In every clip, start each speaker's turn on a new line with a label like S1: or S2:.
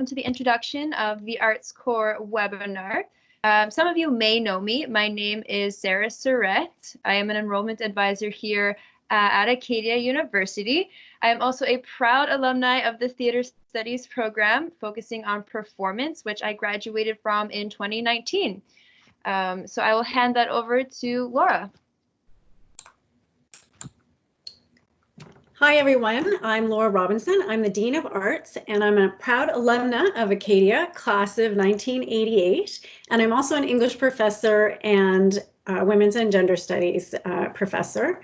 S1: welcome to the introduction of the Arts Core webinar. Some of you may know me. My name is Sarah Surrett. I am an enrollment advisor here at Acadia University. I am also a proud alumni of the Theater Studies program, focusing on performance, which I graduated from in 2019. So I will hand that over to Laura.
S2: Hi everyone, I'm Laura Robinson. I'm the Dean of Arts and I'm a proud alumna of Acadia, class of 1988. And I'm also an English professor and Women's and Gender Studies professor.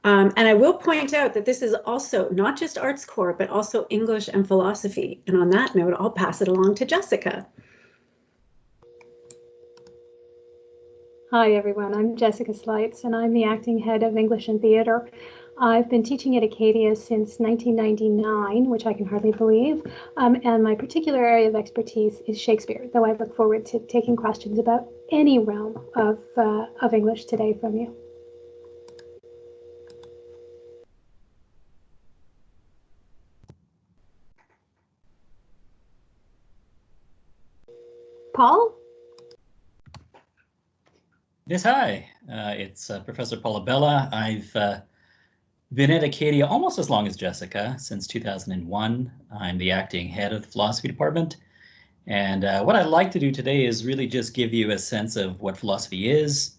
S2: And I will point out that this is also not just Arts Core, but also English and philosophy. And on that note, I'll pass it along to Jessica.
S3: Hi everyone, I'm Jessica Slights and I'm the acting head of English and Theatre. I've been teaching at Acadia since 1999, which I can hardly believe, and my particular area of expertise is Shakespeare, though I look forward to taking questions about any realm of English today from you. Paul?
S4: Yes, hi. It's Professor Paula Bella. I've been at Acadia almost as long as Jessica, since 2001. I'm the acting head of the philosophy department. And what I'd like to do today is really just give you a sense of what philosophy is,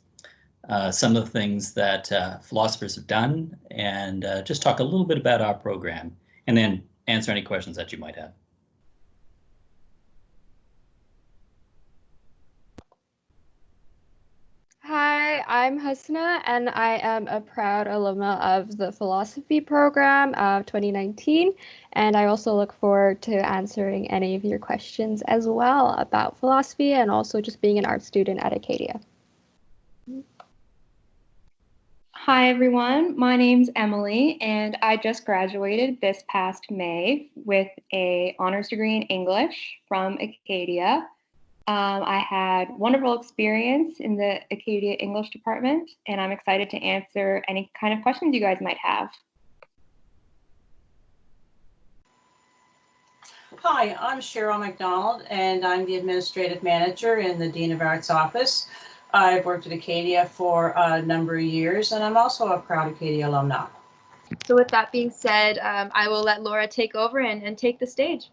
S4: some of the things that philosophers have done, and just talk a little bit about our program, and then answer any questions that you might have.
S5: Hi, I'm Hasna, and I am a proud alumna of the philosophy program of 2019. And I also look forward to answering any of your questions as well about philosophy and also just being an art student at Acadia.
S6: Hi, everyone. My name's Emily, and I just graduated this past May with an honors degree in English from Acadia. I had wonderful experience in the Acadia English department, and I'm excited to answer any kind of questions you guys might have.
S7: Hi, I'm Cheryl McDonald, and I'm the administrative manager in the Dean of Arts office. I've worked at Acadia for a number of years, and I'm also a proud Acadia alumna.
S1: So with that being said, I will let Laura take over and take the stage.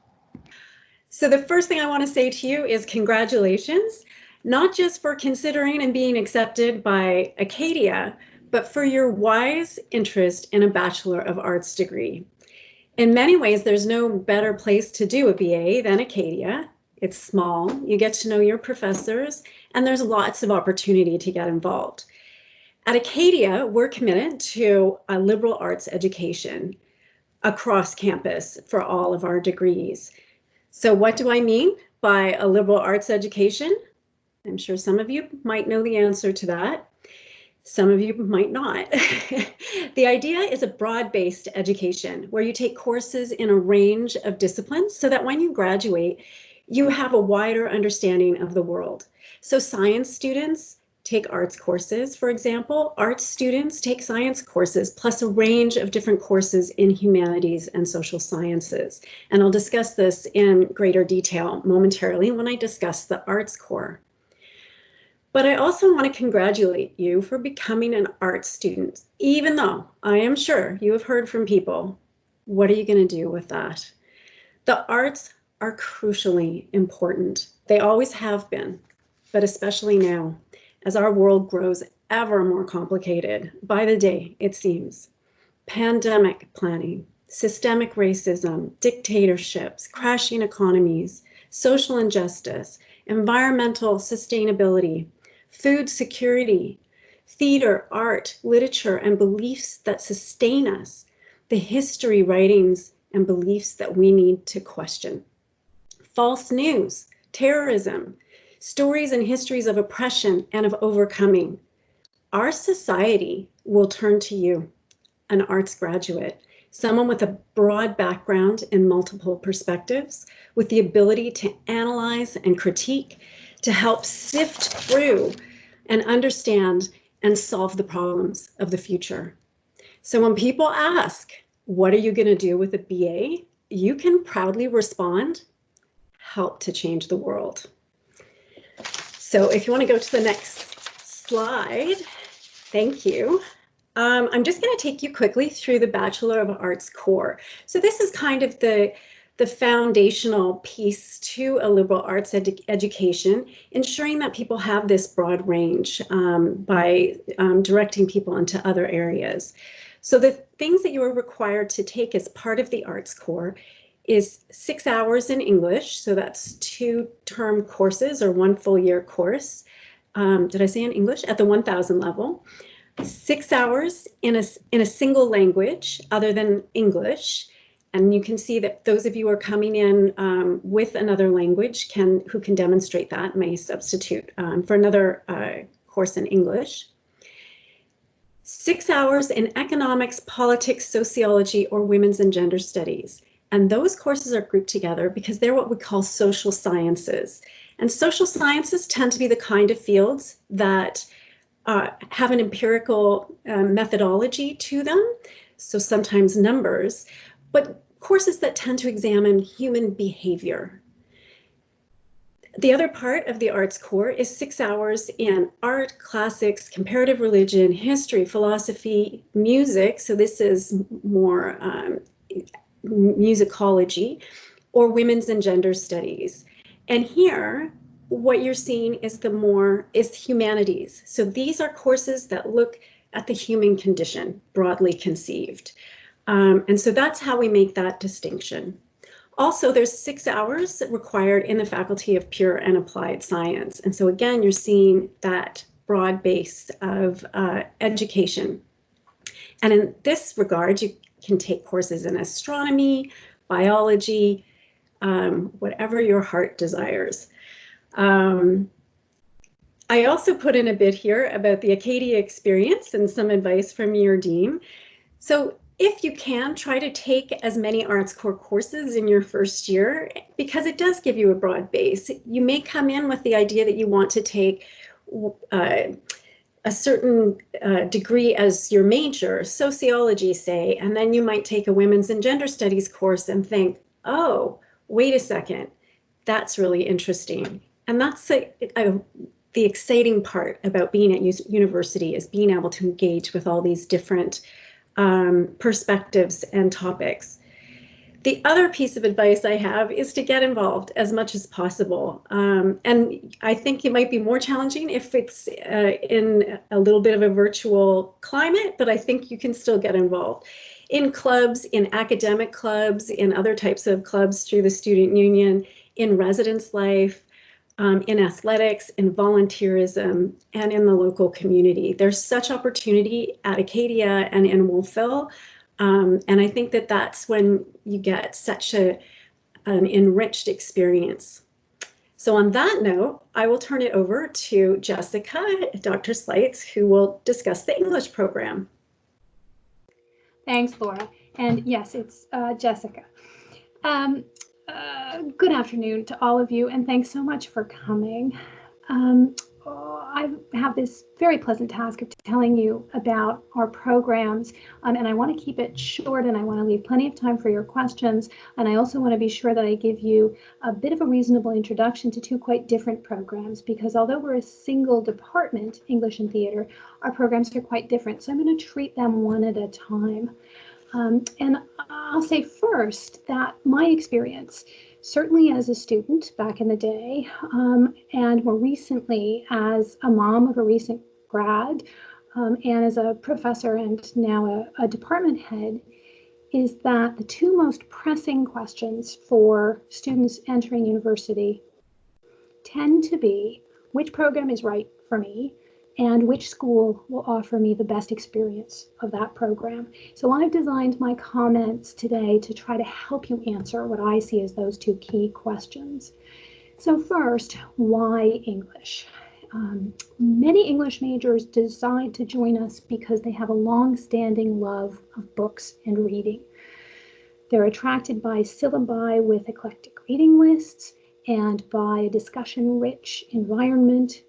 S2: So the first thing I want to say to you is congratulations, not just for considering and being accepted by Acadia, but for your wise interest in a Bachelor of Arts degree. In many ways, there's no better place to do a BA than Acadia. It's small, you get to know your professors, and there's lots of opportunity to get involved. At Acadia, we're committed to a liberal arts education across campus for all of our degrees. So what do I mean by a liberal arts education? I'm sure some of you might know the answer to that. Some of you might not. The idea is a broad-based education where you take courses in a range of disciplines so that when you graduate, you have a wider understanding of the world. So science students take arts courses, for example. Arts students take science courses, plus a range of different courses in humanities and social sciences. And I'll discuss this in greater detail momentarily when I discuss the Arts Core. But I also want to congratulate you for becoming an arts student, even though I am sure you have heard from people, what are you going to do with that? The arts are crucially important. They always have been, but especially now, as our world grows ever more complicated by the day, it seems. Pandemic planning, systemic racism, dictatorships, crashing economies, social injustice, environmental sustainability, food security, theater, art, literature, and beliefs that sustain us, the history, writings, and beliefs that we need to question. False news, terrorism, stories and histories of oppression and of overcoming. Our society will turn to you, an arts graduate, someone with a broad background in multiple perspectives, with the ability to analyze and critique, to help sift through and understand and solve the problems of the future. So when people ask, what are you going to do with a BA? You can proudly respond, help to change the world. So if you want to go to the next slide, thank you. I'm just going to take you quickly through the Bachelor of Arts core. So this is kind of the foundational piece to a liberal arts education, ensuring that people have this broad range by directing people into other areas. So the things that you are required to take as part of the arts core is 6 hours in English. So that's 2 term courses or 1 full year course. Did I say in English? At the 1000 level. 6 hours in a single language other than English. And you can see that those of you who are coming in with another language who can demonstrate that may substitute for another course in English. 6 hours in economics, politics, sociology, or women's and gender studies. And those courses are grouped together because they're what we call social sciences. And social sciences tend to be the kind of fields that have an empirical methodology to them, so sometimes numbers, but courses that tend to examine human behavior. The other part of the arts core is 6 hours in art, classics, comparative religion, history, philosophy, music, so this is more musicology, or women's and gender studies. And here, what you're seeing is humanities. So these are courses that look at the human condition, broadly conceived. And so that's how we make that distinction. Also, there's 6 hours required in the Faculty of Pure and Applied Science. And so again, you're seeing that broad base of education. And in this regard, you can take courses in astronomy, biology, whatever your heart desires. I also put in a bit here about the Acadia experience and some advice from your dean. So if you can, try to take as many arts core courses in your first year, because it does give you a broad base. You may come in with the idea that you want to take a certain degree as your major, sociology, say, and then you might take a women's and gender studies course and think, oh, wait a second, that's really interesting. And that's the exciting part about being at university, is being able to engage with all these different perspectives and topics. The other piece of advice I have is to get involved as much as possible. And I think it might be more challenging if it's in a little bit of a virtual climate, but I think you can still get involved in clubs, in academic clubs, in other types of clubs through the student union, in residence life, in athletics, in volunteerism, and in the local community. There's such opportunity at Acadia and in Wolfville. And I think that that's when you get such an enriched experience. So on that note, I will turn it over to Jessica, Dr. Slights, who will discuss the English program.
S3: Thanks, Laura. And yes, it's Jessica. Good afternoon to all of you, and thanks so much for coming. I have this very pleasant task of telling you about our programs, and I want to keep it short, and I want to leave plenty of time for your questions, and I also want to be sure that I give you a bit of a reasonable introduction to 2 quite different programs, because although we're a single department, English and Theatre, our programs are quite different, so I'm going to treat them one at a time. And I'll say first that my experience, certainly as a student back in the day, and more recently as a mom of a recent grad, and as a professor and now a department head, is that the 2 most pressing questions for students entering university tend to be, which program is right for me, and which school will offer me the best experience of that program. So I've designed my comments today to try to help you answer what I see as those 2 key questions. So first, why English? Many English majors decide to join us because they have a long-standing love of books and reading. They're attracted by syllabi with eclectic reading lists and by a discussion-rich environment.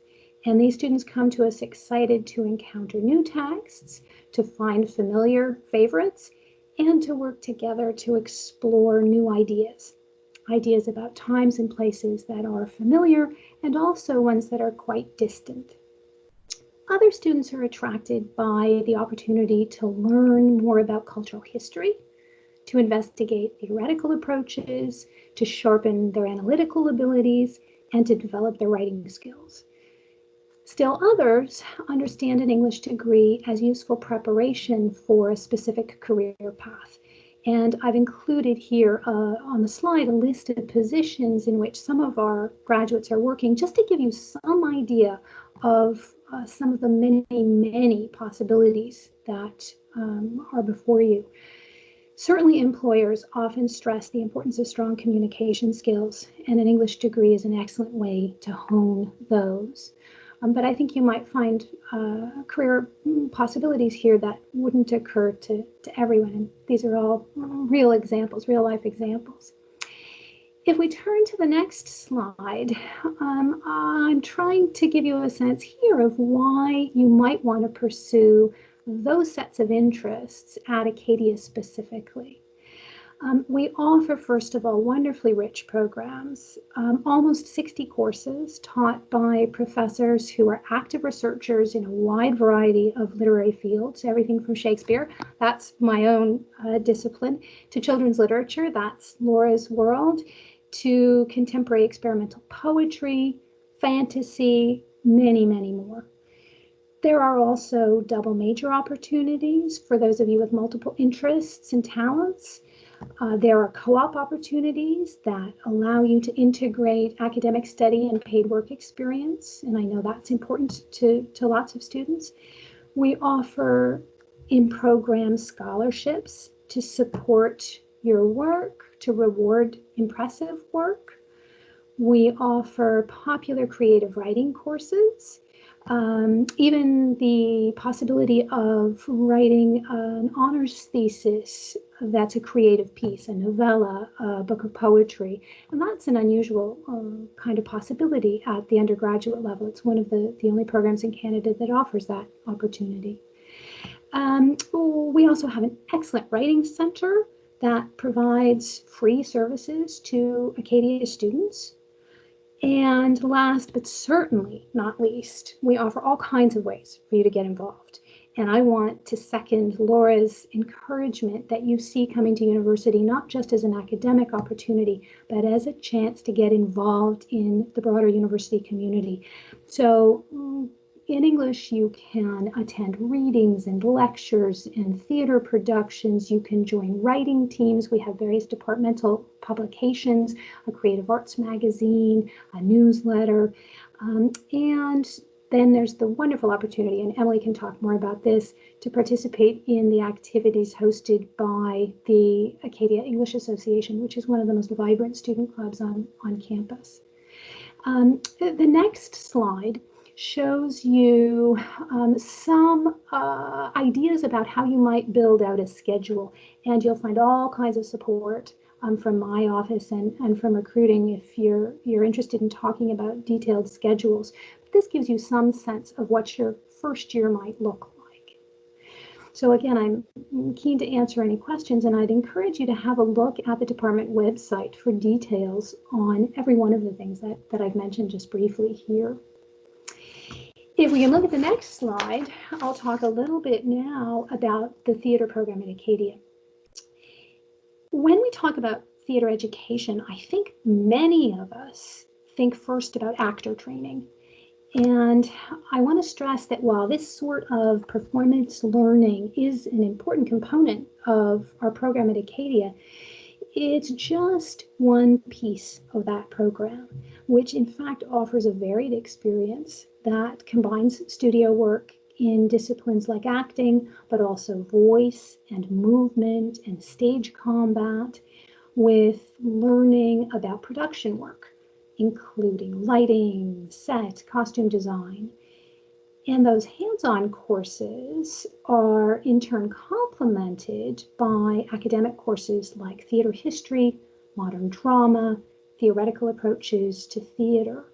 S3: And these students come to us excited to encounter new texts, to find familiar favorites, and to work together to explore new ideas. ideas about times and places that are familiar and also ones that are quite distant. Other students are attracted by the opportunity to learn more about cultural history, to investigate theoretical approaches, to sharpen their analytical abilities, and to develop their writing skills. Still others understand an English degree as useful preparation for a specific career path. And I've included here on the slide a list of positions in which some of our graduates are working, just to give you some idea of some of the many possibilities that are before you. Certainly, employers often stress the importance of strong communication skills, and an English degree is an excellent way to hone those. But I think you might find career possibilities here that wouldn't occur to everyone. And these are all real examples, real life examples. If we turn to the next slide, I'm trying to give you a sense here of why you might want to pursue those sets of interests at Acadia specifically. We offer, first of all, wonderfully rich programs, almost 60 courses taught by professors who are active researchers in a wide variety of literary fields, everything from Shakespeare, that's my own discipline, to children's literature, that's Laura's world, to contemporary experimental poetry, fantasy, many more. There are also double major opportunities for those of you with multiple interests and talents. There are co-op opportunities that allow you to integrate academic study and paid work experience, and I know that's important to lots of students. We offer in-program scholarships to support your work, to reward impressive work. We offer popular creative writing courses. Even the possibility of writing an honors thesis that's a creative piece, a novella, a book of poetry. And that's an unusual kind of possibility at the undergraduate level. It's one of the only programs in Canada that offers that opportunity. We also have an excellent writing center that provides free services to Acadia students. And last, but certainly not least, we offer all kinds of ways for you to get involved. And I want to second Laura's encouragement that you see coming to university not just as an academic opportunity, but as a chance to get involved in the broader university community. So in English, you can attend readings and lectures and theater productions. You can join writing teams. We have various departmental publications, a creative arts magazine, a newsletter, and then there's the wonderful opportunity, and Emily can talk more about this, to participate in the activities hosted by the Acadia English Association, which is one of the most vibrant student clubs on campus. The next slide shows you some ideas about how you might build out a schedule, and you'll find all kinds of support from my office and from recruiting if you're interested in talking about detailed schedules. But this gives you some sense of what your first year might look like. So again, I'm keen to answer any questions, and I'd encourage you to have a look at the department website for details on every one of the things that I've mentioned just briefly here. If we can look at the next slide, I'll talk a little bit now about the theater program at Acadia. When we talk about theater education, I think many of us think first about actor training. And I want to stress that while this sort of performance learning is an important component of our program at Acadia, it's just one piece of that program, which in fact offers a varied experience that combines studio work in disciplines like acting, but also voice and movement and stage combat, with learning about production work, including lighting, set, costume design. And those hands-on courses are in turn complemented by academic courses like theater history, modern drama, theoretical approaches to theater.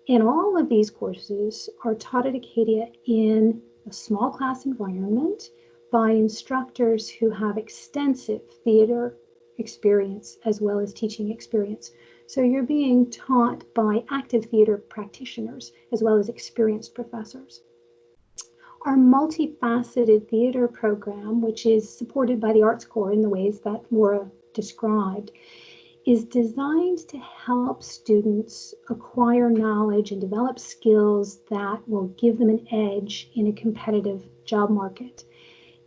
S3: And all of these courses are taught at Acadia in a small class environment by instructors who have extensive theater experience as well as teaching experience. So you're being taught by active theater practitioners as well as experienced professors. Our multifaceted theater program, which is supported by the Arts Corps in the ways that Laura described, is designed to help students acquire knowledge and develop skills that will give them an edge in a competitive job market.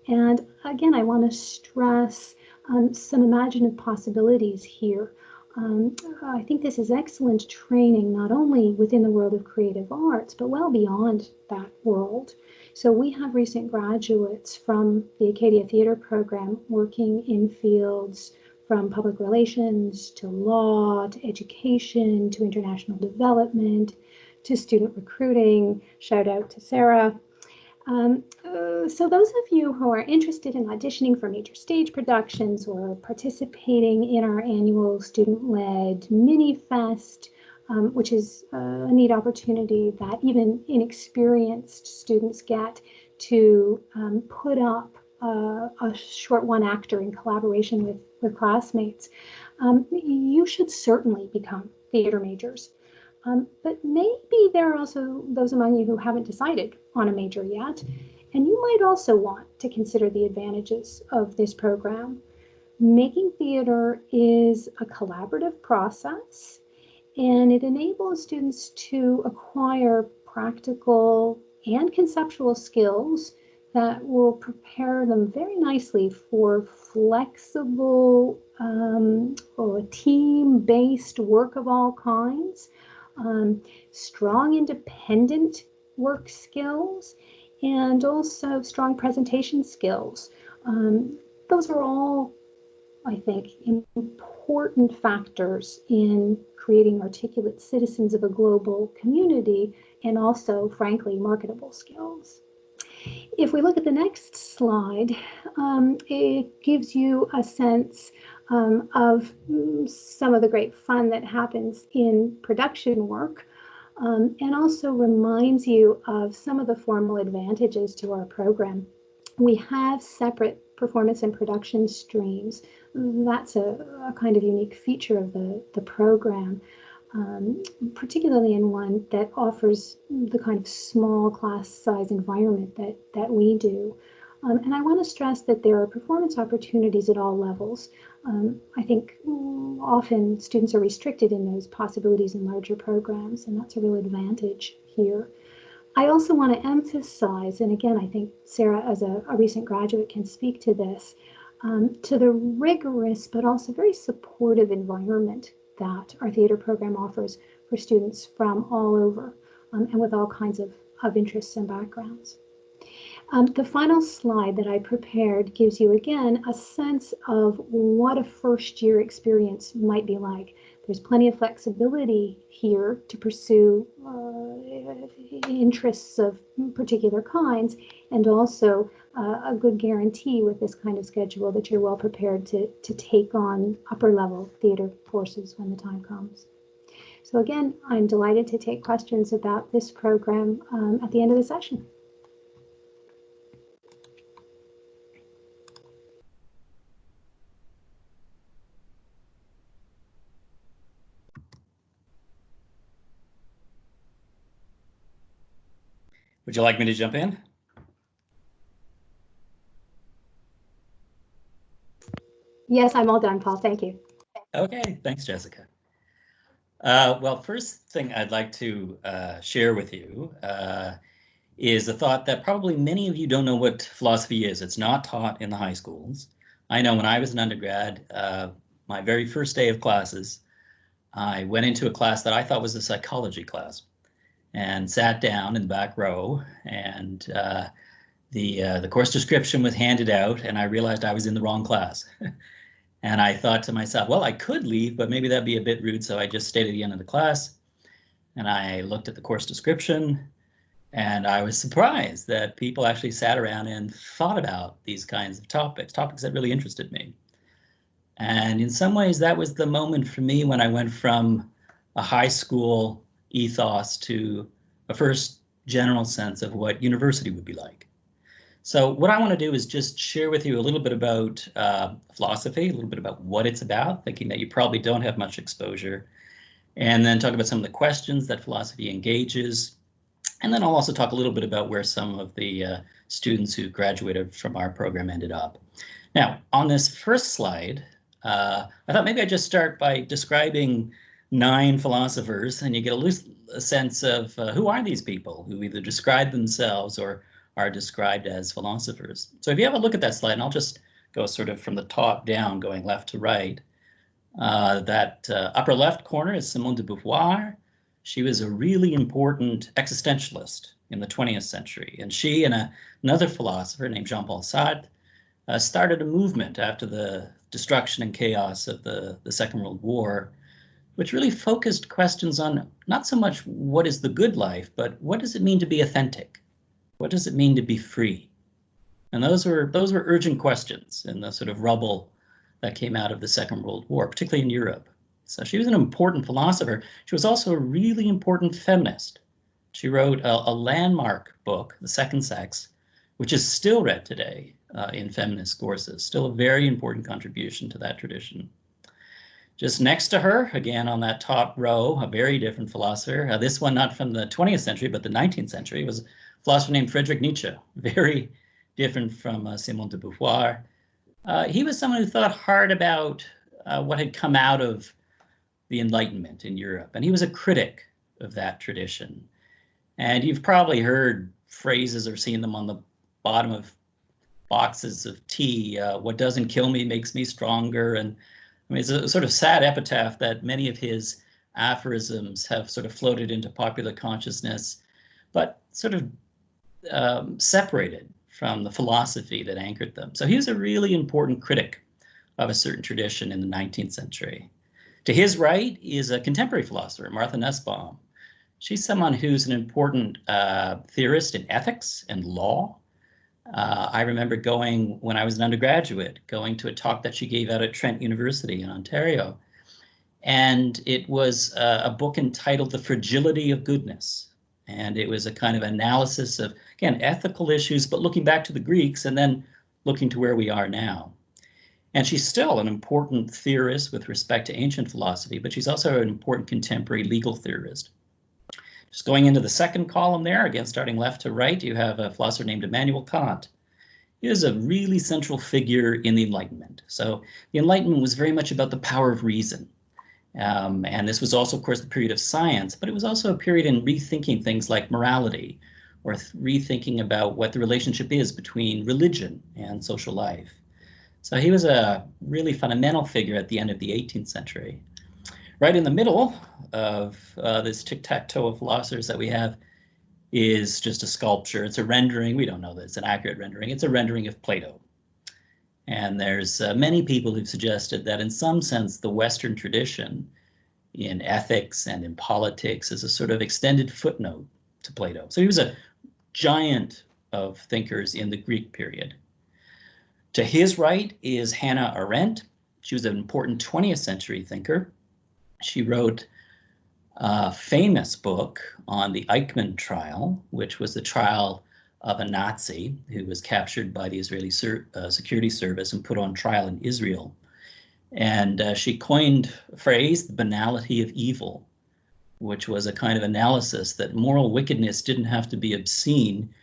S3: And again, I want to stress some imaginative possibilities here. I think this is excellent training, not only within the world of creative arts, but well beyond that world. So we have recent graduates from the Acadia Theater program working in fields from public relations to law to education to international development to student recruiting. Shout out to Sarah. So those of you who are interested in auditioning for major stage productions or participating in our annual student-led mini-fest, which is a neat opportunity that even inexperienced students get to put up a short one-actor in collaboration with classmates, you should certainly become theater majors. But maybe there are also those among you who haven't decided on a major yet, and you might also want to consider the advantages of this program. Making theater is a collaborative process, and it enables students to acquire practical and conceptual skills that will prepare them very nicely for flexible or team-based work of all kinds. Strong independent work skills, and also strong presentation skills. Those are all, I think, important factors in creating articulate citizens of a global community, and also, frankly, marketable skills. If we look at the next slide, it gives you a sense of some of the great fun that happens in production work, and also reminds you of some of the formal advantages to our program. We have separate performance and production streams. That's a kind of unique feature of the program, particularly in one that offers the kind of small class size environment that we do. And I want to stress that there are performance opportunities at all levels. I think often students are restricted in those possibilities in larger programs, and that's a real advantage here. I also want to emphasize, and again, I think Sarah, as a recent graduate, can speak to this, to the rigorous but also very supportive environment that our theater program offers for students from all over and with all kinds of interests and backgrounds. The final slide that I prepared gives you, again, a sense of what a first-year experience might be like. There's plenty of flexibility here to pursue interests of particular kinds, and also a good guarantee with this kind of schedule that you're well prepared to take on upper-level theater courses when the time comes. So again, I'm delighted to take questions about this program at the end of the session.
S4: Would you like me to jump in?
S3: Yes, I'm all done, Paul. Thank you.
S4: Okay, thanks, Jessica. Well, first thing I'd like to share with you is a thought that probably many of you don't know what philosophy is. It's not taught in the high schools. I know when I was an undergrad, my very first day of classes, I went into a class that I thought was a psychology class, and sat down in the back row, and the course description was handed out, and I realized I was in the wrong class. And I thought to myself, well, I could leave, but maybe that'd be a bit rude, so I just stayed at the end of the class, and I looked at the course description, and I was surprised that people actually sat around and thought about these kinds of topics that really interested me. And in some ways, that was the moment for me when I went from a high school ethos to a first general sense of what university would be like. So what I want to do is just share with you a little bit about philosophy, a little bit about what it's about, thinking that you probably don't have much exposure, and then talk about some of the questions that philosophy engages. And then I'll also talk a little bit about where some of the students who graduated from our program ended up. Now, on this first slide, I thought maybe I'd just start by describing 9 philosophers, and you get a sense of who are these people who either describe themselves or are described as philosophers. So if you have a look at that slide, and I'll just go sort of from the top down, going left to right, that upper left corner is Simone de Beauvoir. She was a really important existentialist in the 20th century, and she and another philosopher named Jean-Paul Sartre started a movement after the destruction and chaos of the Second World War, which really focused questions on not so much what is the good life, but what does it mean to be authentic? What does it mean to be free? And those were urgent questions in the sort of rubble that came out of the Second World War, particularly in Europe. So she was an important philosopher. She was also a really important feminist. She wrote a landmark book, The Second Sex, which is still read today in feminist courses, still a very important contribution to that tradition. Just next to her, again on that top row, a very different philosopher. This one not from the 20th century, but the 19th century, was a philosopher named Friedrich Nietzsche, very different from Simone de Beauvoir. He was someone who thought hard about what had come out of the Enlightenment in Europe, and he was a critic of that tradition. And you've probably heard phrases or seen them on the bottom of boxes of tea, what doesn't kill me makes me stronger. And I mean, it's a sort of sad epitaph that many of his aphorisms have sort of floated into popular consciousness, but sort of separated from the philosophy that anchored them. So he was a really important critic of a certain tradition in the 19th century. To his right is a contemporary philosopher, Martha Nussbaum. She's someone who's an important theorist in ethics and law. I remember going, when I was an undergraduate, going to a talk that she gave out at Trent University in Ontario. And it was a book entitled The Fragility of Goodness. And it was a kind of analysis of, again, ethical issues, but looking back to the Greeks and then looking to where we are now. And she's still an important theorist with respect to ancient philosophy, but she's also an important contemporary legal theorist. Just going into the second column there, again, starting left to right, you have a philosopher named Immanuel Kant. He was a really central figure in the Enlightenment. So the Enlightenment was very much about the power of reason. And this was also, of course, the period of science, but it was also a period in rethinking things like morality, or rethinking about what the relationship is between religion and social life. So he was a really fundamental figure at the end of the 18th century. Right in the middle of this tic-tac-toe of philosophers that we have is just a sculpture. It's a rendering. We don't know that it's an accurate rendering. It's a rendering of Plato. And there's many people who've suggested that in some sense, the Western tradition in ethics and in politics is a sort of extended footnote to Plato. So he was a giant of thinkers in the Greek period. To his right is Hannah Arendt. She was an important 20th century thinker. She wrote a famous book on the Eichmann trial, which was the trial of a Nazi who was captured by the Israeli security service and put on trial in Israel. And she coined a phrase, the banality of evil, which was a kind of analysis that moral wickedness didn't have to be obscene.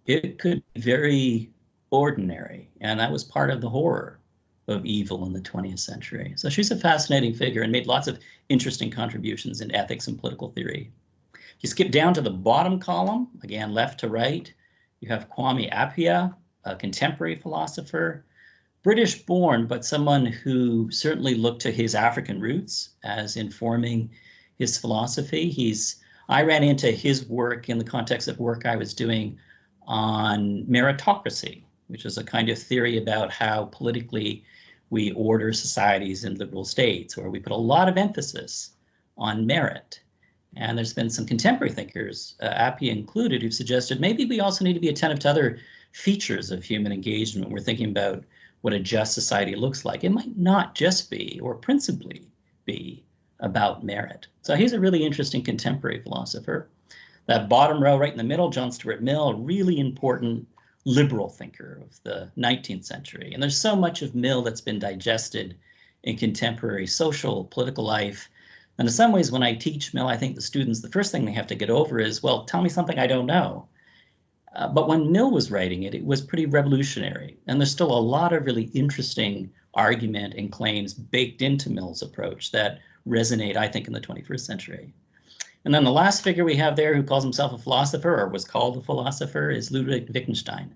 S4: It could be very ordinary. And that was part of the horror of evil in the 20th century. So she's a fascinating figure and made lots of interesting contributions in ethics and political theory. If you skip down to the bottom column, again, left to right, you have Kwame Appiah, a contemporary philosopher, British born, but someone who certainly looked to his African roots as informing his philosophy. I ran into his work in the context of work I was doing on meritocracy, which is a kind of theory about how politically we order societies in liberal states, where we put a lot of emphasis on merit. And there's been some contemporary thinkers, Appiah included, who've suggested maybe we also need to be attentive to other features of human engagement. We're thinking about what a just society looks like. It might not just be, or principally be, about merit. So he's a really interesting contemporary philosopher. That bottom row right in the middle, John Stuart Mill, a really important liberal thinker of the 19th century. And there's so much of Mill that's been digested in contemporary social, political life. And in some ways, when I teach Mill, I think the students, the first thing they have to get over is, well, tell me something I don't know. But when Mill was writing it, it was pretty revolutionary. And there's still a lot of really interesting argument and claims baked into Mill's approach that resonate, I think, in the 21st century. And then the last figure we have there who calls himself a philosopher, or was called a philosopher, is Ludwig Wittgenstein.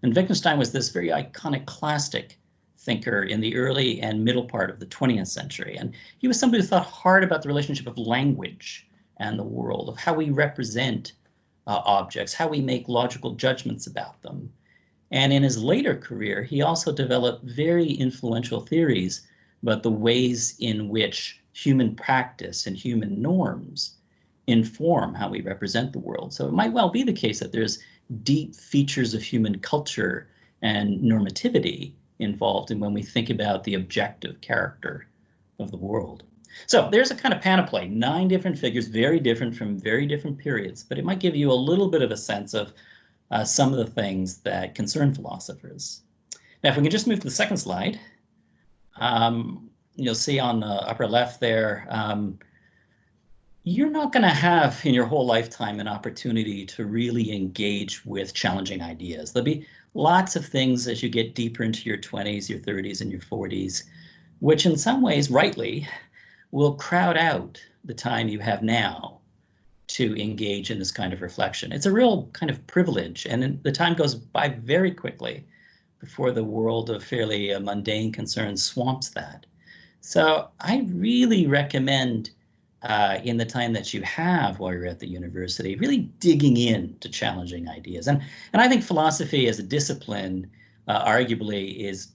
S4: And Wittgenstein was this very iconoclastic thinker in the early and middle part of the 20th century. And he was somebody who thought hard about the relationship of language and the world, of how we represent objects, how we make logical judgments about them. And in his later career, he also developed very influential theories about the ways in which human practice and human norms inform how we represent the world. So it might well be the case that there's deep features of human culture and normativity involved in when we think about the objective character of the world. So there's a kind of panoply, 9 different figures, very different from very different periods, but it might give you a little bit of a sense of some of the things that concern philosophers. Now, if we can just move to the second slide, you'll see on the upper left there, you're not going to have in your whole lifetime an opportunity to really engage with challenging ideas. There'll be lots of things as you get deeper into your 20s, your 30s, and your 40s, which in some ways, rightly, will crowd out the time you have now to engage in this kind of reflection. It's a real kind of privilege, and the time goes by very quickly before the world of fairly mundane concerns swamps that. So I really recommend in the time that you have while you're at the university, really digging in to challenging ideas. And I think philosophy as a discipline arguably is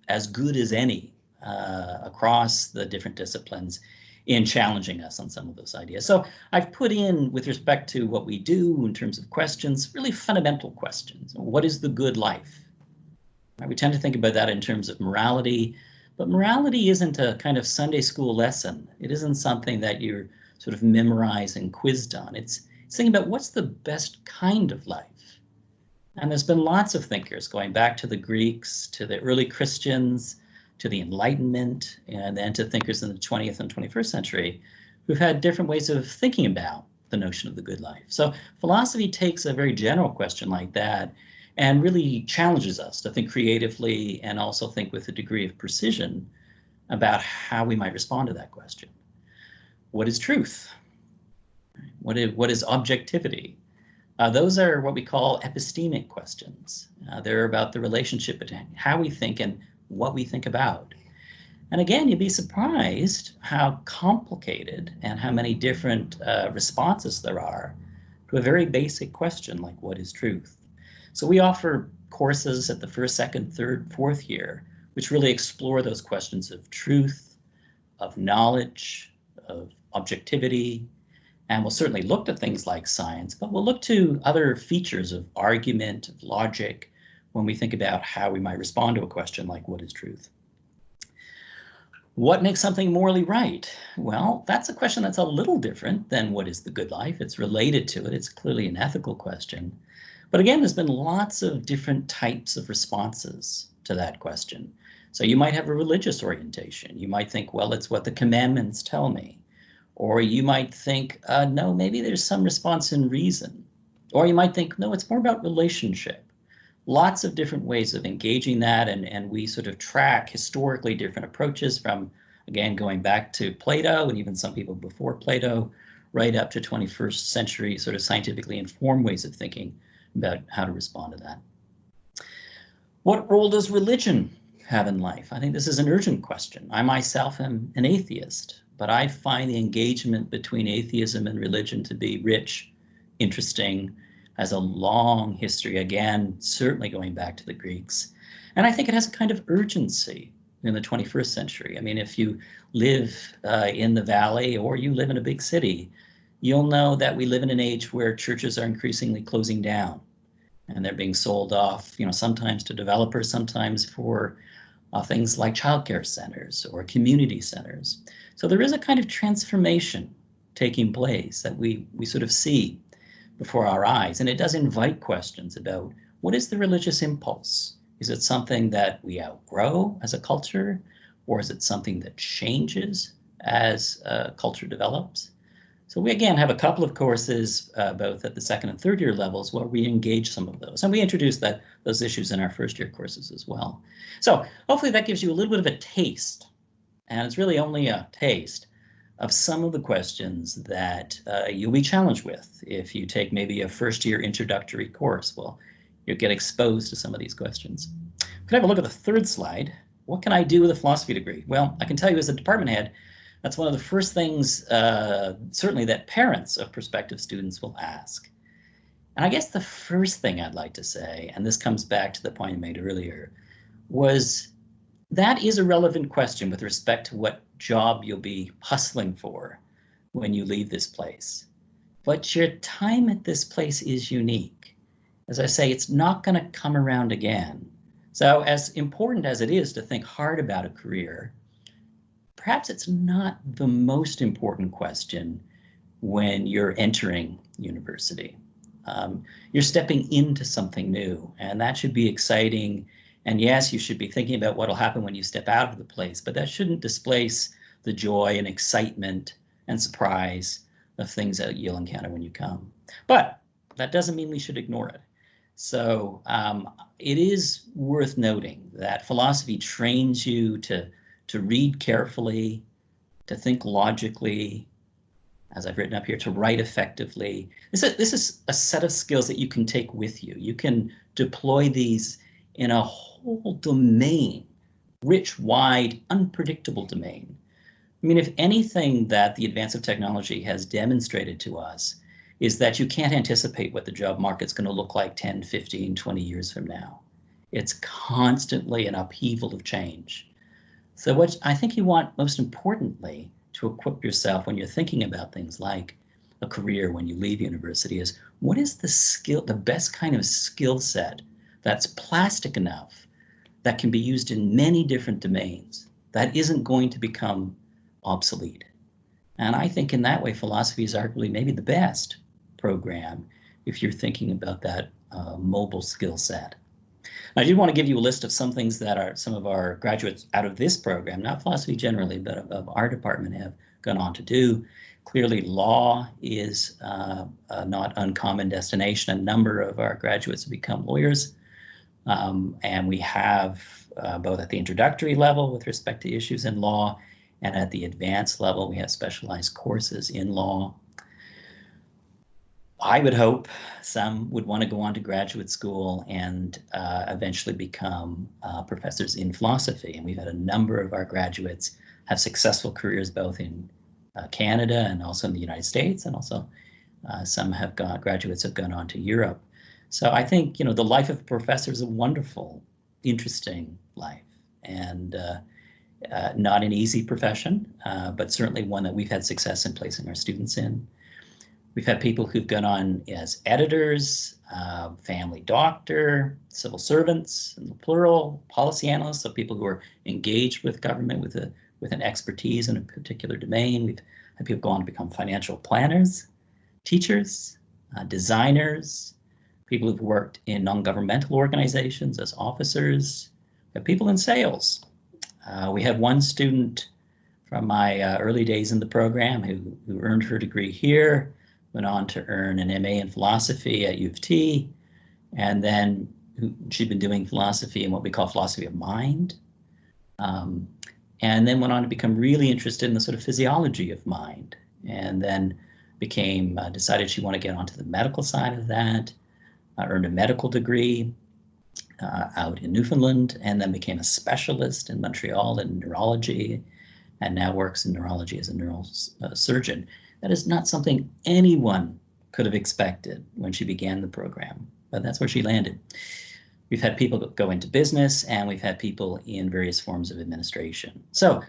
S4: as good as any across the different disciplines in challenging us on some of those ideas. So I've put in, with respect to what we do in terms of questions, really fundamental questions. What is the good life? We tend to think about that in terms of morality, but morality isn't a kind of Sunday school lesson. It isn't something that you're sort of memorized and quizzed on. It's thinking about what's the best kind of life. And there's been lots of thinkers going back to the Greeks, to the early Christians, to the Enlightenment, and then to thinkers in the 20th and 21st century who've had different ways of thinking about the notion of the good life. So philosophy takes a very general question like that and really challenges us to think creatively and also think with a degree of precision about how we might respond to that question. What is truth? What is objectivity? Those are what we call epistemic questions. They're about the relationship between how we think and what we think about. And again, you'd be surprised how complicated and how many different responses there are to a very basic question like what is truth? So we offer courses at the first, second, third, fourth year, which really explore those questions of truth, of knowledge, of objectivity, and we'll certainly look to things like science, but we'll look to other features of argument, of logic, when we think about how we might respond to a question like what is truth? What makes something morally right? Well, that's a question that's a little different than what is the good life. It's related to it. It's clearly an ethical question. But again, there's been lots of different types of responses to that question. So you might have a religious orientation. You might think, well, it's what the commandments tell me. Or you might think, no, maybe there's some response in reason. Or you might think, no, it's more about relationship. Lots of different ways of engaging that, and we sort of track historically different approaches from, again, going back to Plato and even some people before Plato, right up to 21st century sort of scientifically informed ways of thinking about how to respond to that. What role does religion have in life? I think this is an urgent question. I myself am an atheist, but I find the engagement between atheism and religion to be rich, interesting, has a long history, again, certainly going back to the Greeks. And I think it has a kind of urgency in the 21st century. I mean, if you live in the valley or you live in a big city, you'll know that we live in an age where churches are increasingly closing down and they're being sold off, sometimes to developers, sometimes for things like childcare centers or community centers. So there is a kind of transformation taking place that we sort of see before our eyes, and it does invite questions about what is the religious impulse? Is it something that we outgrow as a culture, or is it something that changes as culture develops? So we again have a couple of courses, both at the second and third year levels, where we engage some of those. And we introduce those issues in our first year courses as well. So hopefully that gives you a little bit of a taste, and it's really only a taste, of some of the questions that you'll be challenged with if you take maybe a first year introductory course. Well, you'll get exposed to some of these questions. We can have a look at the third slide. What can I do with a philosophy degree? Well, I can tell you as a department head, that's one of the first things, certainly, that parents of prospective students will ask. And I guess the first thing I'd like to say, and this comes back to the point I made earlier, was that is a relevant question with respect to what job you'll be hustling for when you leave this place. But your time at this place is unique. As I say, it's not going to come around again. So as important as it is to think hard about a career, perhaps it's not the most important question when you're entering university. You're stepping into something new, and that should be exciting. And yes, you should be thinking about what will happen when you step out of the place, but that shouldn't displace the joy and excitement and surprise of things that you'll encounter when you come. But that doesn't mean we should ignore it. So it is worth noting that philosophy trains you to read carefully, to think logically, as I've written up here, to write effectively. This is a set of skills that you can take with you. You can deploy these in a whole domain, rich, wide, unpredictable domain. I mean, if anything that the advance of technology has demonstrated to us is that you can't anticipate what the job market's going to look like 10, 15, 20 years from now. It's constantly an upheaval of change. So what I think you want, most importantly, to equip yourself when you're thinking about things like a career when you leave university is, what is the best kind of skill set that's plastic enough that can be used in many different domains, that isn't going to become obsolete? And I think in that way, philosophy is arguably maybe the best program if you're thinking about that mobile skill set. I did want to give you a list of some things that some of our graduates out of this program, not philosophy generally, but of our department, have gone on to do. Clearly, law is a not uncommon destination. A number of our graduates have become lawyers. And we have both at the introductory level with respect to issues in law, and at the advanced level, we have specialized courses in law. I would hope some would want to go on to graduate school and eventually become professors in philosophy. And we've had a number of our graduates have successful careers both in Canada and also in the United States, and also graduates have gone on to Europe. So I think, the life of a professor is a wonderful, interesting life, and not an easy profession, but certainly one that we've had success in placing our students in. We've had people who've gone on as editors, family doctor, civil servants, in the plural, policy analysts, so people who are engaged with government with an expertise in a particular domain. We've had people go on to become financial planners, teachers, designers, people who've worked in non-governmental organizations as officers, we have people in sales. We had one student from my early days in the program who earned her degree here, went on to earn an MA in philosophy at U of T, and then she'd been doing philosophy in what we call philosophy of mind, and then went on to become really interested in the sort of physiology of mind, and then decided she wanted to get onto the medical side of that, earned a medical degree out in Newfoundland, and then became a specialist in Montreal in neurology, and now works in neurology as a neurosurgeon. That is not something anyone could have expected when she began the program, but that's where she landed. We've had people go into business, and we've had people in various forms of administration. So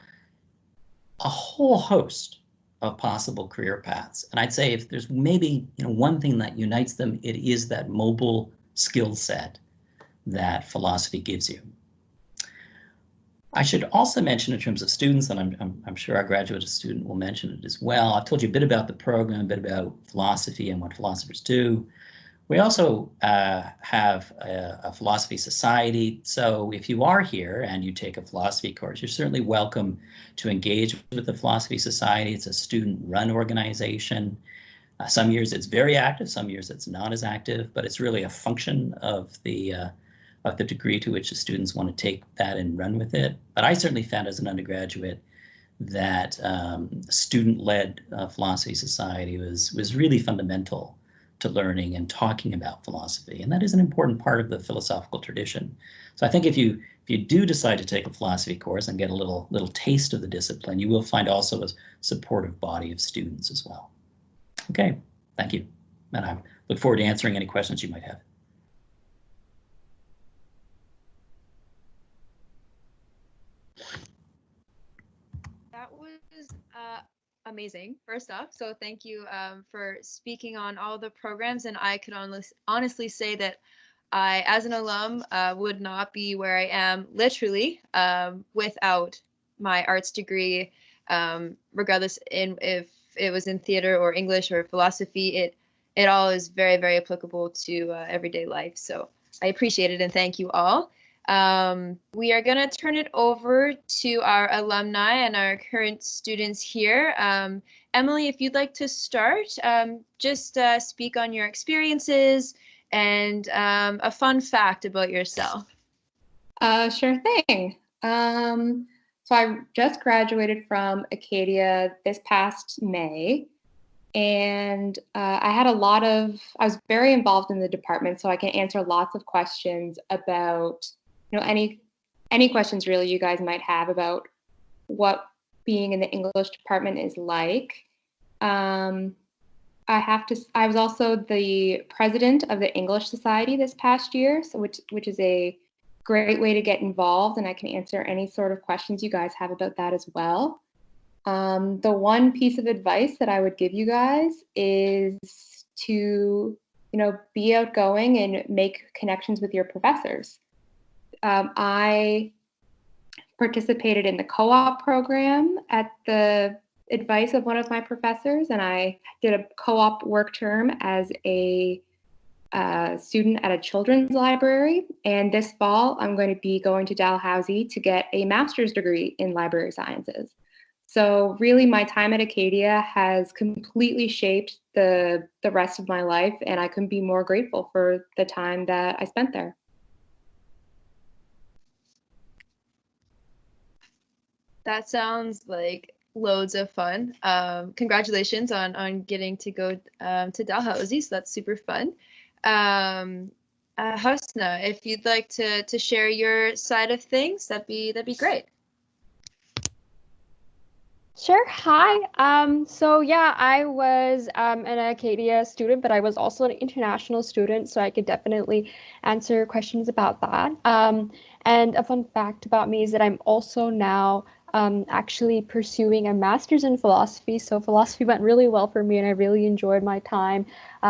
S4: a whole host of possible career paths. And I'd say if there's maybe one thing that unites them, it is that mobile skill set that philosophy gives you. I should also mention in terms of students, and I'm sure our graduate student will mention it as well. I've told you a bit about the program, a bit about philosophy and what philosophers do. We also have a philosophy society. So if you are here and you take a philosophy course, you're certainly welcome to engage with the philosophy society. It's a student-run organization. Some years it's very active, some years it's not as active, but it's really a function of the degree to which the students want to take that and run with it. But I certainly found as an undergraduate that student-led philosophy society was really fundamental to learning and talking about philosophy, and that is an important part of the philosophical tradition. So I think if you do decide to take a philosophy course and get a little taste of the discipline, you will find also a supportive body of students as well. Okay, thank you, and I look forward to answering any questions you might have.
S1: That was amazing, first off. So thank you for speaking on all the programs. And I could honestly say that I, as an alum, would not be where I am literally without my arts degree, regardless if it was in theater or English or philosophy. It all is very, very applicable to everyday life. So I appreciate it and thank you all. We are going to turn it over to our alumni and our current students here. Emily, if you'd like to start, just speak on your experiences and a fun fact about yourself.
S6: Sure thing. So I just graduated from Acadia this past May, and I was very involved in the department, so I can answer lots of questions about, any questions really you guys might have about what being in the English department is like. I was also the president of the English Society this past year, so which is a great way to get involved, and I can answer any sort of questions you guys have about that as well. The one piece of advice that I would give you guys is to, be outgoing and make connections with your professors. I participated in the co-op program at the advice of one of my professors, and I did a co-op work term as a student at a children's library. And this fall, I'm going to be going to Dalhousie to get a master's degree in library sciences. So really, my time at Acadia has completely shaped the rest of my life, and I couldn't be more grateful for the time that I spent there.
S1: That sounds like loads of fun. Congratulations on getting to go to Dalhousie, so that's super fun. Husna, if you'd like to share your side of things, that'd be great.
S5: Sure. Hi. So yeah, I was an Acadia student, but I was also an international student, so I could definitely answer questions about that. And a fun fact about me is that I'm also now actually pursuing a master's in philosophy. So philosophy went really well for me, and I really enjoyed my time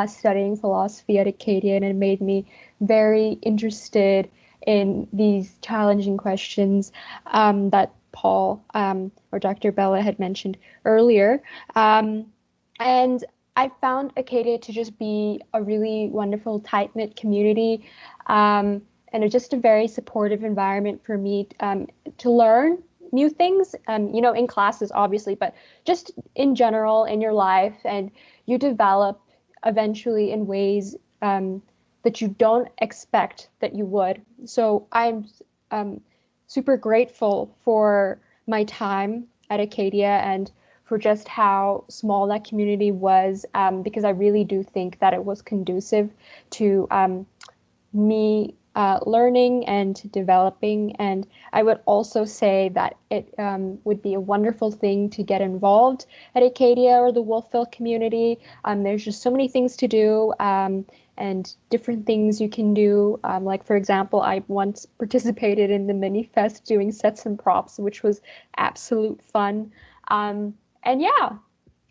S5: studying philosophy at Acadia, and it made me very interested in these challenging questions that Paul or Dr. Bella had mentioned earlier. And I found Acadia to just be a really wonderful, tight-knit community, and just a very supportive environment for me to learn new things, in classes, obviously, but just in general in your life. And you develop eventually in ways that you don't expect that you would. So I'm super grateful for my time at Acadia and for just how small that community was, because I really do think that it was conducive to me learning and developing. And I would also say that it would be a wonderful thing to get involved at Acadia or the Wolfville community. There's just so many things to do. And different things you can do. Like, for example, I once participated in the mini fest doing sets and props, which was absolute fun. And yeah,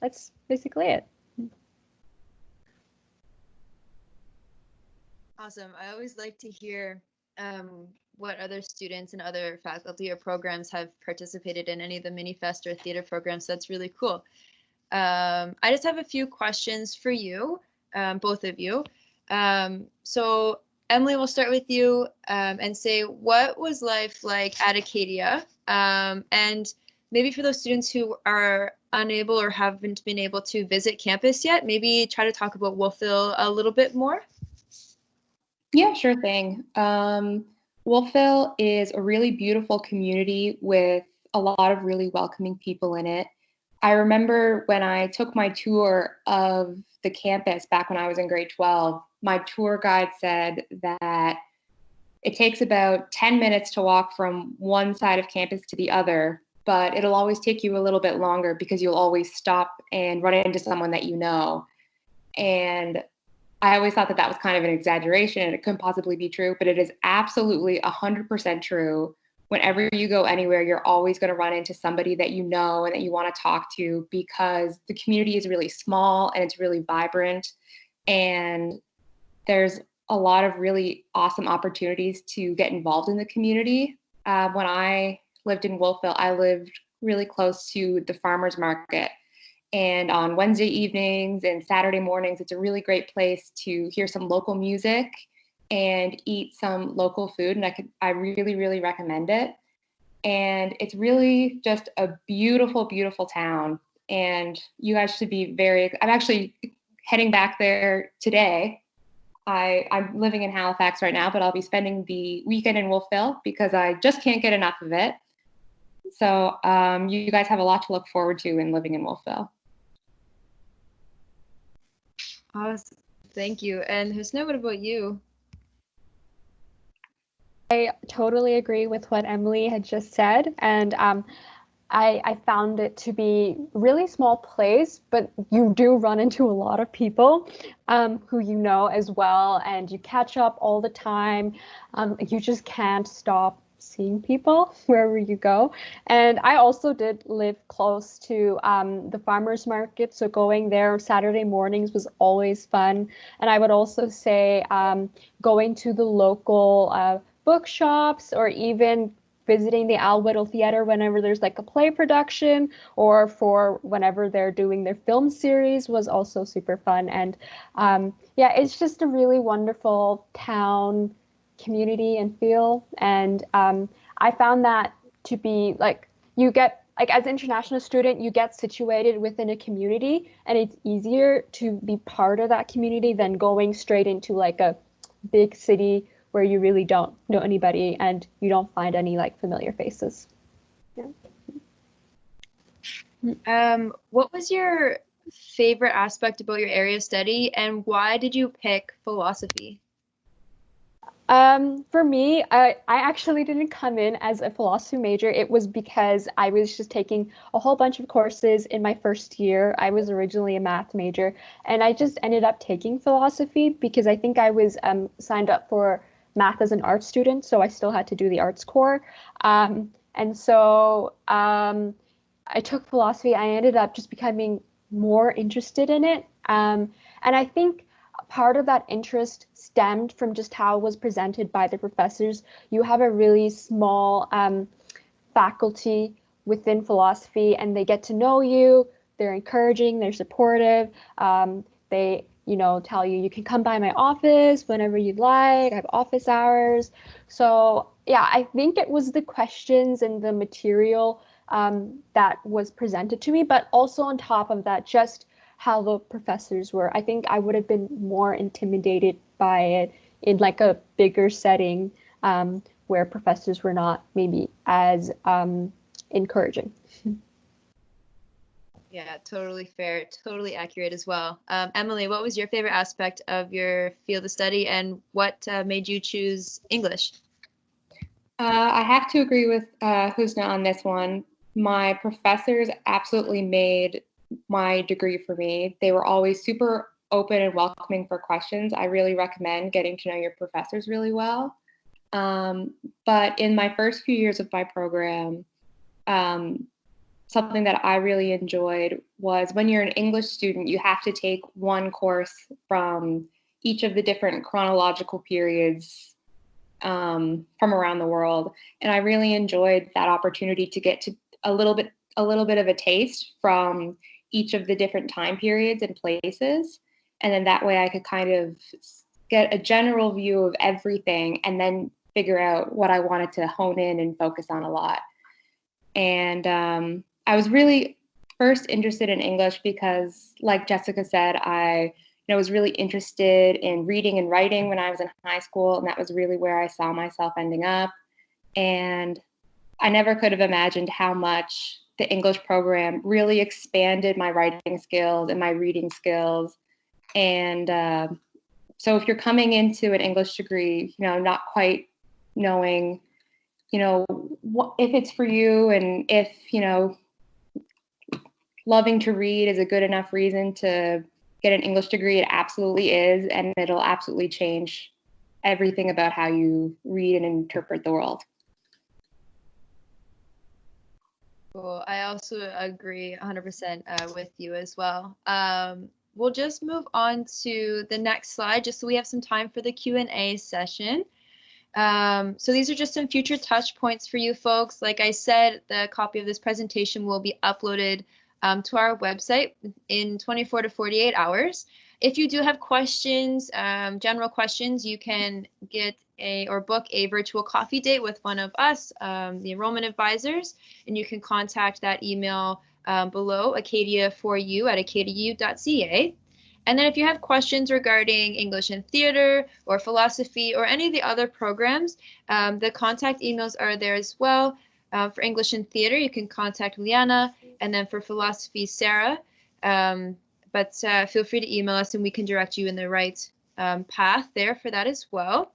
S5: that's basically it.
S1: Awesome. I always like to hear what other students and other faculty or programs have participated in any of the mini fest or theater programs. That's really cool. I just have a few questions for you, both of you. So Emily, we'll start with you and say, what was life like at Acadia? And maybe for those students who are unable or haven't been able to visit campus yet, maybe try to talk about Wolfville a little bit more.
S6: Yeah, sure thing. Wolfville is a really beautiful community with a lot of really welcoming people in it. I remember when I took my tour of the campus back when I was in grade 12, my tour guide said that it takes about 10 minutes to walk from one side of campus to the other, but it'll always take you a little bit longer because you'll always stop and run into someone that you know. And I always thought that that was kind of an exaggeration and it couldn't possibly be true, but it is absolutely 100% true. Whenever you go anywhere, you're always going to run into somebody that you know and that you want to talk to because the community is really small and it's really vibrant. And there's a lot of really awesome opportunities to get involved in the community. When I lived in Wolfville, I lived really close to the farmers market. And on Wednesday evenings and Saturday mornings, it's a really great place to hear some local music and eat some local food. And I really, really recommend it. And it's really just a beautiful, beautiful town. And you guys should be I'm actually heading back there today. I'm living in Halifax right now, but I'll be spending the weekend in Wolfville because I just can't get enough of it. So you guys have a lot to look forward to in living in Wolfville.
S1: Awesome. Thank you. And Husna, what about you?
S5: I totally agree with what Emily had just said. And I found it to be a really small place, but you do run into a lot of people who you know as well, and you catch up all the time. You just can't stop seeing people wherever you go. And I also did live close to the farmers market, so going there Saturday mornings was always fun. And I would also say going to the local bookshops or even visiting the Al Whittle Theater whenever there's like a play production or for whenever they're doing their film series was also super fun. And yeah, it's just a really wonderful town community and feel. And I found that to be like, you get, like as an international student, you get situated within a community and it's easier to be part of that community than going straight into like a big city where you really don't know anybody and you don't find any like familiar faces.
S1: Yeah. What was your favorite aspect about your area of study and why did you pick philosophy?
S5: For me, I actually didn't come in as a philosophy major. It was because I was just taking a whole bunch of courses in my first year. I was originally a math major, and I just ended up taking philosophy because I think I was signed up for math as an art student, so I still had to do the arts core. And so I took philosophy. I ended up just becoming more interested in it. And I think part of that interest stemmed from just how it was presented by the professors. You have a really small faculty within philosophy and they get to know you. They're encouraging, they're supportive. They tell you can come by my office whenever you'd like. I have office hours. So yeah, I think it was the questions and the material that was presented to me, but also on top of that, just how the professors were. I think I would have been more intimidated by it in like a bigger setting where professors were not maybe as encouraging.
S1: Yeah, totally fair, totally accurate as well. Emily, what was your favorite aspect of your field of study and what made you choose English?
S6: I have to agree with Husna on this one. My professors absolutely made my degree for me. They were always super open and welcoming for questions. I really recommend getting to know your professors really well. But in my first few years of my program, something that I really enjoyed was when you're an English student, you have to take one course from each of the different chronological periods from around the world. And I really enjoyed that opportunity to get to a little bit of a taste from each of the different time periods and places. And then that way I could kind of get a general view of everything and then figure out what I wanted to hone in and focus on a lot. And I was really first interested in English because, like Jessica said, I was really interested in reading and writing when I was in high school, and that was really where I saw myself ending up. And I never could have imagined how much the English program really expanded my writing skills and my reading skills. And so if you're coming into an English degree, not quite knowing, if it's for you, and if, loving to read is a good enough reason to get an English degree, it absolutely is. And it'll absolutely change everything about how you read and interpret the world.
S1: Cool. I also agree 100% with you as well. We'll just move on to the next slide, just so we have some time for the Q&A session. So these are just some future touch points for you folks. Like I said, the copy of this presentation will be uploaded to our website in 24 to 48 hours. If you do have questions, general questions, you can get or book a virtual coffee date with one of us, the enrollment advisors, and you can contact that email below, acadia4u@acadiau.ca. And then if you have questions regarding English and theater or philosophy or any of the other programs, the contact emails are there as well. For English and theater, you can contact Liana, and then for philosophy, Sarah. But feel free to email us and we can direct you in the right path there for that as well.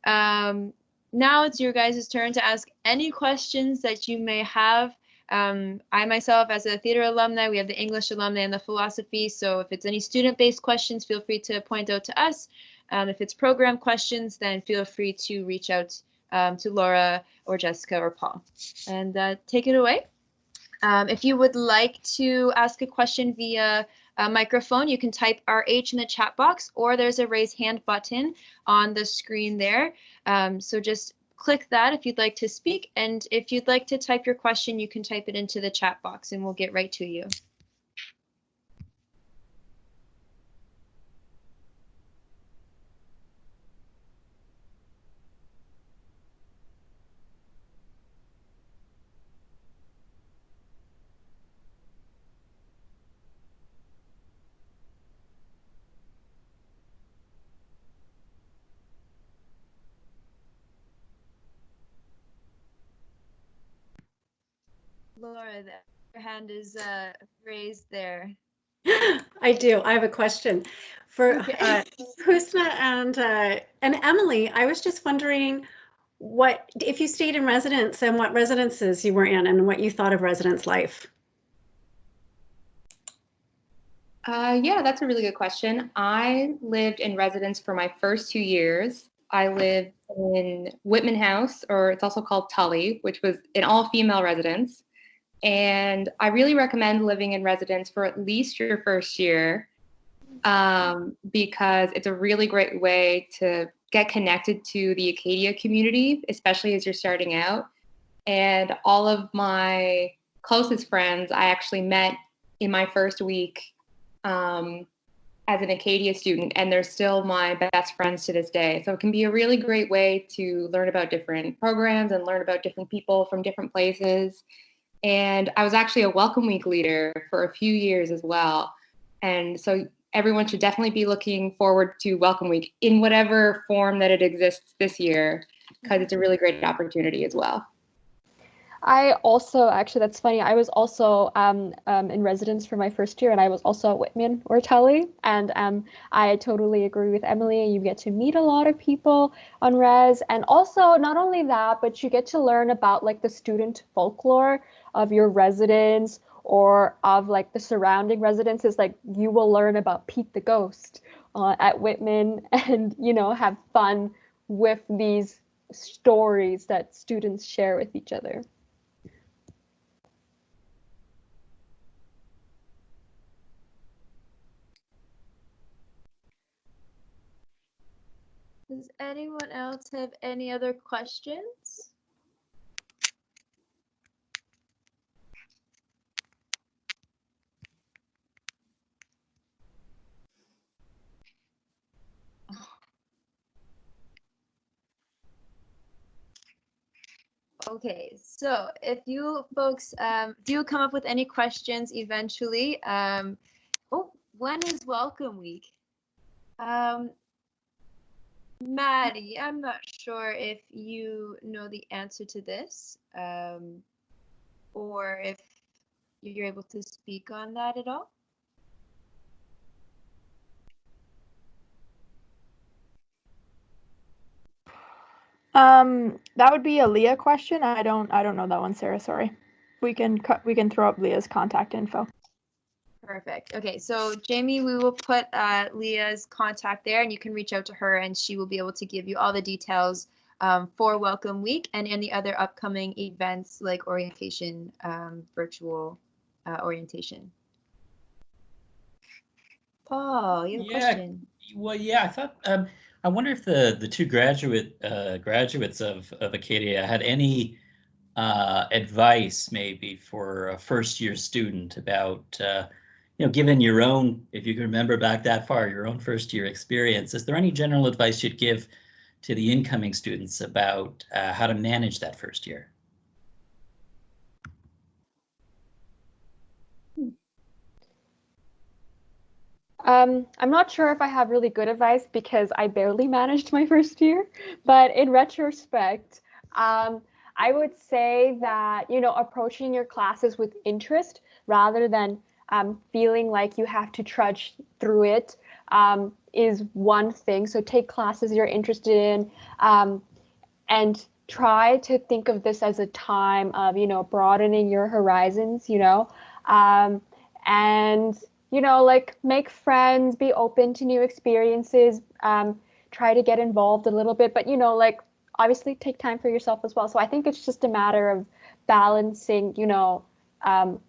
S1: Now it's your guys' turn to ask any questions that you may have. I myself, as a theater alumni, we have the English alumni and the philosophy. So if it's any student-based questions, feel free to point out to us. If it's program questions, then feel free to reach out to Laura or Jessica or Paul. And take it away. If you would like to ask a question via a microphone, you can type RH in the chat box, or there's a raise hand button on the screen there. So just click that if you'd like to speak. And if you'd like to type your question, you can type it into the chat box and we'll get right to you. Laura, your hand is raised there.
S2: I do. I have a question for
S1: Okay.
S2: Husna and Emily. I was just wondering what if you stayed in residence and what residences you were in and what you thought of residence life.
S6: Yeah, that's a really good question. I lived in residence for my first 2 years. I lived in Whitman House, or it's also called Tully, which was an all-female residence. And I really recommend living in residence for at least your first year, because it's a really great way to get connected to the Acadia community, especially as you're starting out. And all of my closest friends I actually met in my first week as an Acadia student, and they're still my best friends to this day. So it can be a really great way to learn about different programs and learn about different people from different places. And I was actually a Welcome Week leader for a few years as well. And so everyone should definitely be looking forward to Welcome Week in whatever form that it exists this year, because it's a really great opportunity as well.
S5: I also, actually, that's funny. I was also in residence for my first year, and I was also at Whitman or Tully. And I totally agree with Emily. You get to meet a lot of people on res. And also, not only that, but you get to learn about like the student folklore of your residence or of like the surrounding residences. Like you will learn about Pete the Ghost at Whitman and, have fun with these stories that students share with each other.
S1: Does anyone else have any other questions? Okay, so if you folks do come up with any questions eventually, oh, when is Welcome Week? Maddie, I'm not sure if you know the answer to this, or if you're able to speak on that at all.
S8: That would be a Leah question. I don't know that one, Sarah. Sorry. We can throw up Leah's contact info.
S1: Perfect. Okay, so Jamie, we will put Leah's contact there, and you can reach out to her, and she will be able to give you all the details for Welcome Week and any other upcoming events like orientation, virtual orientation. Paul, you have a question?
S4: Well, yeah, I thought I wonder if the two graduates of Acadia had any advice maybe for a first-year student about given your own, if you can remember back that far, your own first-year experience. Is there any general advice you'd give to the incoming students about how to manage that first year?
S5: I'm not sure if I have really good advice because I barely managed my first year, but in retrospect, I would say that, approaching your classes with interest rather than feeling like you have to trudge through it is one thing. So take classes you're interested in and try to think of this as a time of, broadening your horizons, and like make friends, be open to new experiences, try to get involved a little bit, but like obviously take time for yourself as well. So I think it's just a matter of balancing,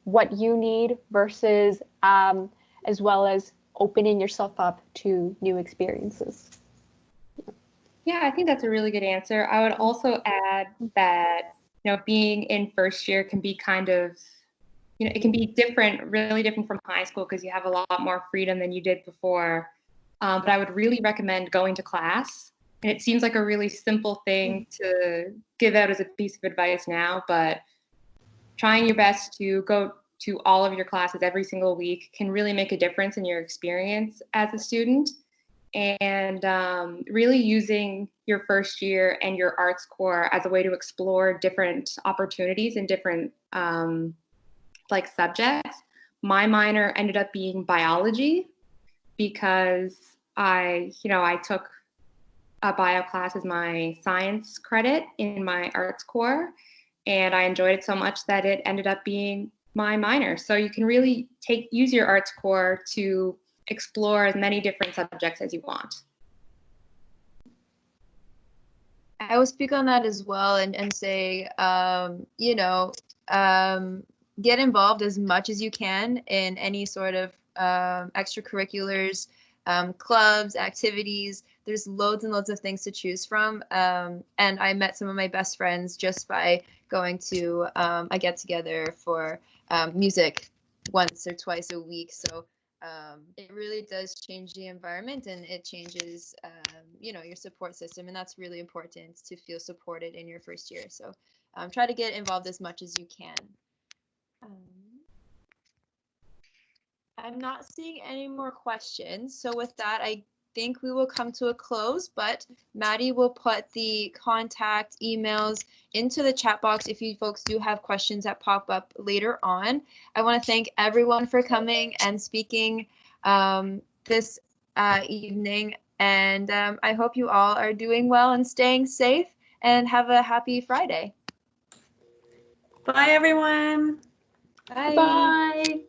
S5: what you need versus as well as opening yourself up to new experiences.
S6: Yeah, I think that's a really good answer. I would also add that, being in first year can be kind of, it can be different, really different from high school because you have a lot more freedom than you did before. But I would really recommend going to class. And it seems like a really simple thing to give out as a piece of advice now, but trying your best to go to all of your classes every single week can really make a difference in your experience as a student. And really using your first year and your arts core as a way to explore different opportunities and different subjects. My minor ended up being biology because I took a bio class as my science credit in my arts core, and I enjoyed it so much that it ended up being my minor. So you can really use your arts core to explore as many different subjects as you want.
S1: I will speak on that as well and say, get involved as much as you can in any sort of extracurriculars, clubs, activities. There's loads and loads of things to choose from. And I met some of my best friends just by going to a get-together for music once or twice a week. So it really does change the environment, and it changes, your support system. And that's really important to feel supported in your first year. So try to get involved as much as you can. I'm not seeing any more questions. So with that, I think we will come to a close, but Maddie will put the contact emails into the chat box if you folks do have questions that pop up later on. I want to thank everyone for coming and speaking this evening, and I hope you all are doing well and staying safe, and have a happy Friday.
S2: Bye, everyone.
S1: Bye.
S3: Bye.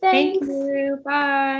S6: Thank you. Bye.